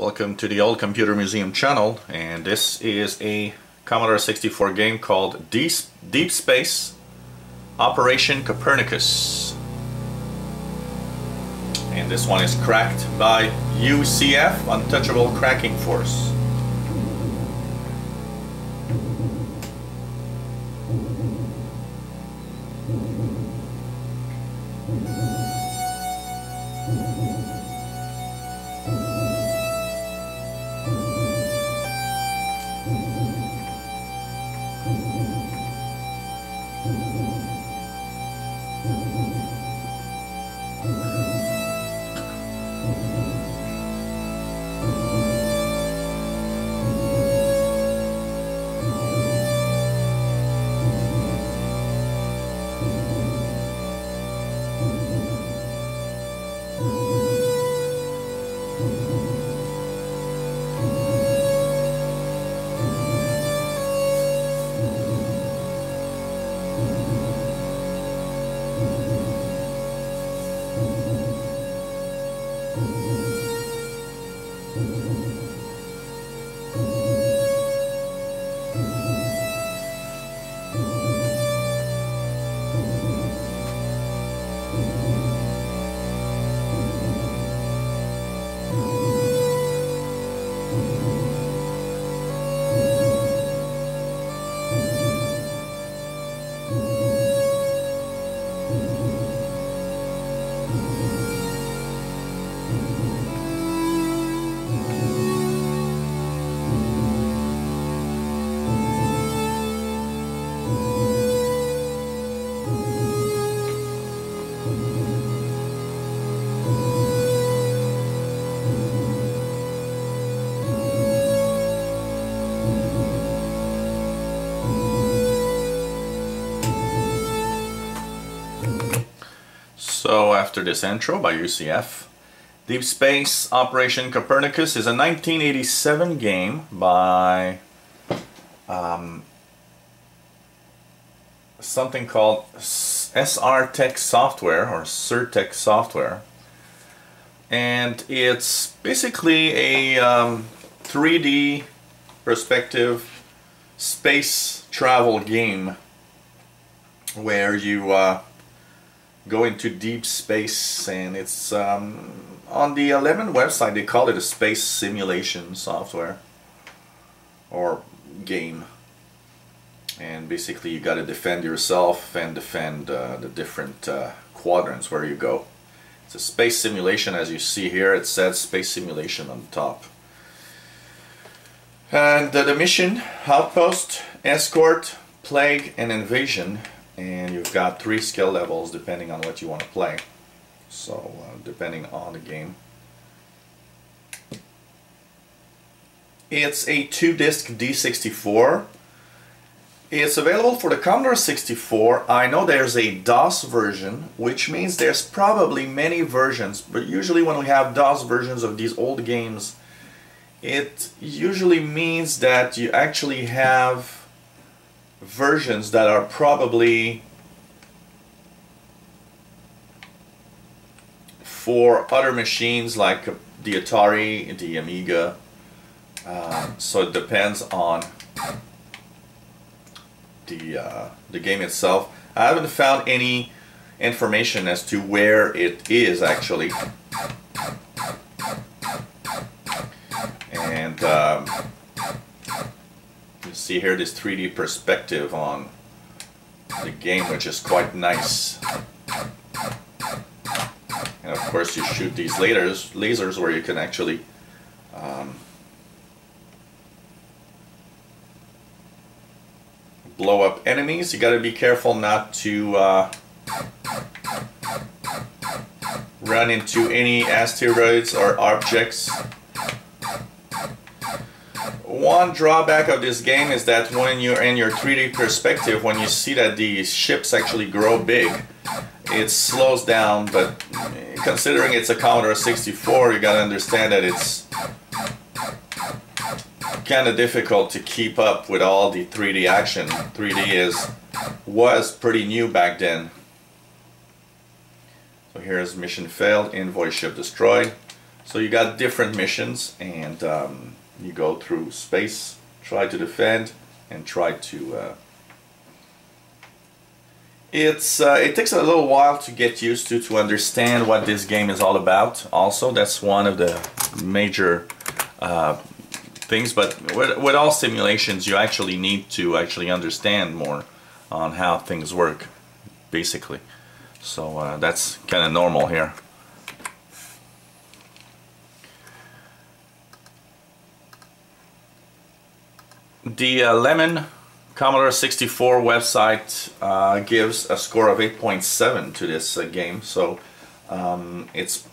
Welcome to the Old Computer Museum channel, and this is a Commodore 64 game called Deep Space Operation Copernicus. And this one is cracked by UCF, Untouchable Cracking Force. So after this intro by UCF, Deep Space Operation Copernicus is a 1987 game by something called SR Tech Software or Surtech Software, and it's basically a 3D perspective space travel game where you go into deep space, and it's on the 11 website they call it a space simulation software or game, and basically you got to defend yourself and defend the different quadrants where you go. It's a space simulation, as you see here. It says space simulation on the top. And the mission: outpost, escort, plague, and invasion. And you've got 3 skill levels depending on what you want to play. So depending on the game. It's a 2-disc D64. It's available for the Commodore 64. I know there's a DOS version, which means there's probably many versions, but usually when we have DOS versions of these old games, it usually means that you actually have versions that are probably for other machines like the Atari, the Amiga, so it depends on the game itself. I haven't found any information as to where it is actually, and you see here this 3D perspective on the game, which is quite nice. And of course you shoot these lasers where you can actually blow up enemies. You got to be careful not to run into any asteroids or objects. One drawback of this game is that when you're in your 3D perspective, when you see that the ships actually grow big, it slows down, but considering it's a Commodore 64, you gotta understand that it's kind of difficult to keep up with all the 3D action. 3D was pretty new back then. So here's mission failed, envoy ship destroyed. So you got different missions, and you go through space, try to defend, and try to... it takes a little while to get used to understand what this game is all about. Also, that's one of the major things. But with all simulations, you actually need to understand more on how things work, basically. So that's kind of normal here. The Lemon Commodore 64 website gives a score of 8.7 to this game, so it's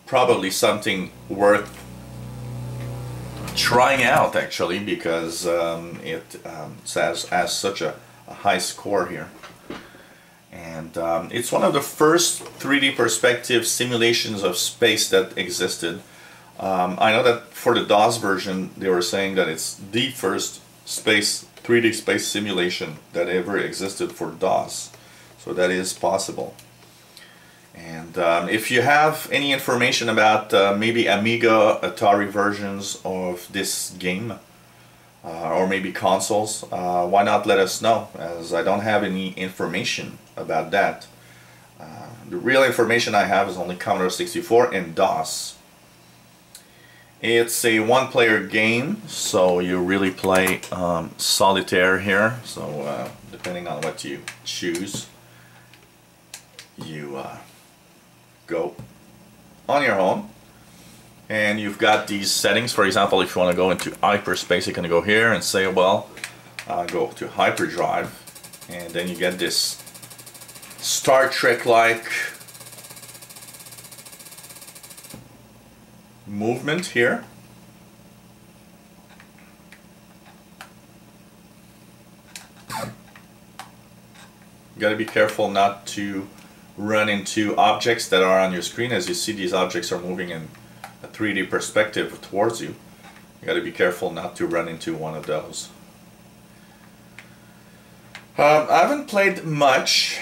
probably something worth trying out, actually, because it has such a high score here. And it's one of the first 3D perspective simulations of space that existed. I know that for the DOS version they were saying that it's the first 3D space simulation that ever existed for DOS, so that is possible. And if you have any information about maybe Amiga, Atari versions of this game, or maybe consoles, why not let us know, as I don't have any information about that. The real information I have is only Commodore 64 and DOS. It's a one-player game, so you really play solitaire here. So depending on what you choose, you go on your own. And you've got these settings. For example, if you want to go into hyperspace, you can go here and say, well, go to hyperdrive, and then you get this Star Trek-like movement here. You got to be careful not to run into objects that are on your screen. As you see, these objects are moving in a 3D perspective towards you. You got to be careful not to run into one of those. I haven't played much.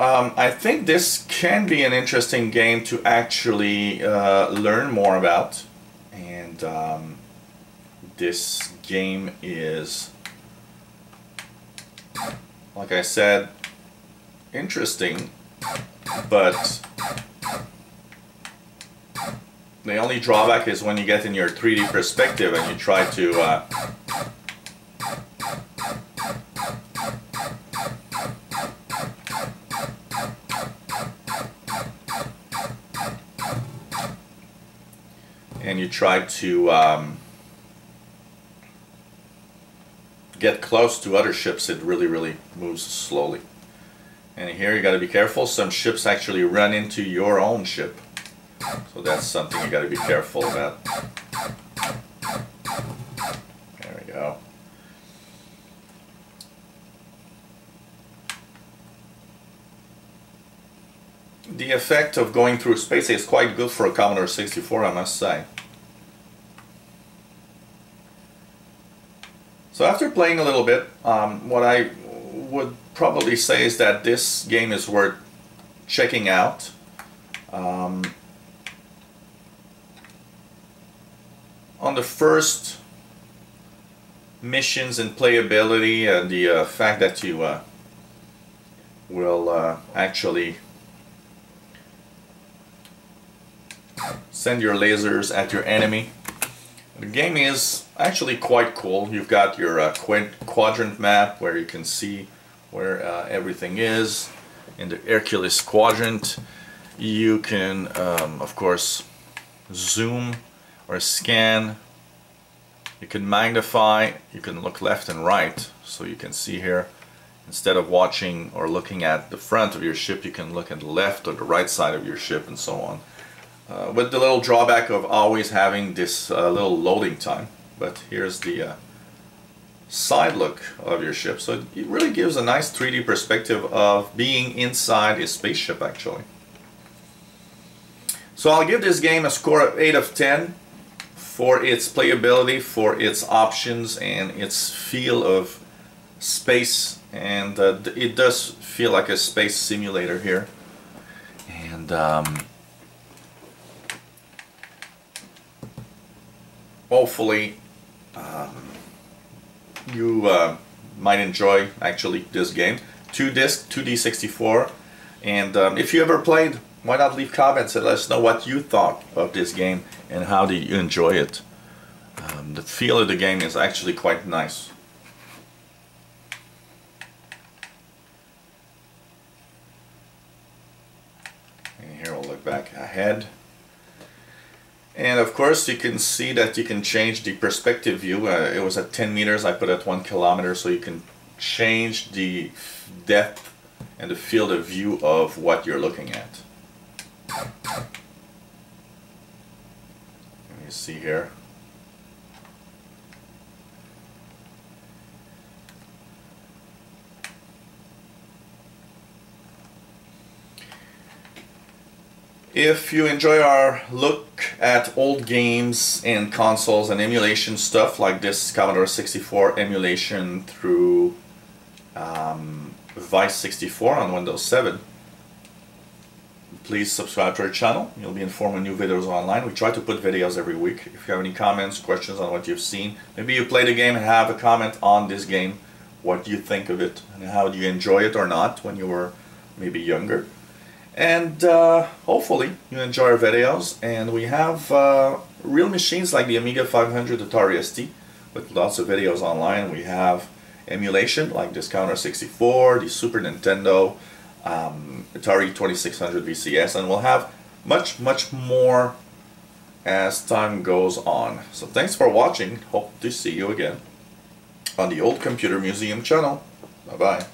I think this can be an interesting game to actually learn more about. And this game is, like I said, interesting, but the only drawback is when you get in your 3D perspective and you try to get close to other ships, it really moves slowly. And here you got to be careful. Some ships actually run into your own ship, so that's something you got to be careful about. There we go. The effect of going through space is quite good for a Commodore 64, I must say. So after playing a little bit, what I would probably say is that this game is worth checking out. On the first missions and playability, and the fact that you will actually send your lasers at your enemy. The game is actually quite cool. You've got your quadrant map where you can see where everything is in the Hercules quadrant. You can, of course, zoom or scan. You can magnify. You can look left and right, so you can see here. Instead of watching or looking at the front of your ship, you can look at the left or the right side of your ship, and so on. With the little drawback of always having this little loading time. But here's the side look of your ship. So it really gives a nice 3D perspective of being inside a spaceship, actually. So I'll give this game a score of 8 of 10 for its playability, for its options, and its feel of space. And it does feel like a space simulator here. And hopefully you might enjoy actually this game. 2-disc, 2D64, and if you ever played, why not leave comments and let us know what you thought of this game and how did you enjoy it. The feel of the game is actually quite nice. And here we'll look back ahead. And of course you can see that you can change the perspective view. It was at 10 meters, I put it at 1 kilometer, so you can change the depth and the field of view of what you're looking at. Let me see here. If you enjoy our look at old games and consoles and emulation stuff like this Commodore 64 emulation through Vice 64 on Windows 7, please subscribe to our channel. You'll be informed when new videos are online. We try to put videos every week. If you have any comments, questions on what you've seen, maybe you played a game and have a comment on this game, what do you think of it and how do you enjoy it or not when you were maybe younger. And hopefully you enjoy our videos, and we have real machines like the Amiga 500 Atari ST with lots of videos online. We have emulation like this Commodore 64, the Super Nintendo, Atari 2600 VCS, and we'll have much more as time goes on. So thanks for watching. Hope to see you again on the Old Computer Museum channel. Bye bye.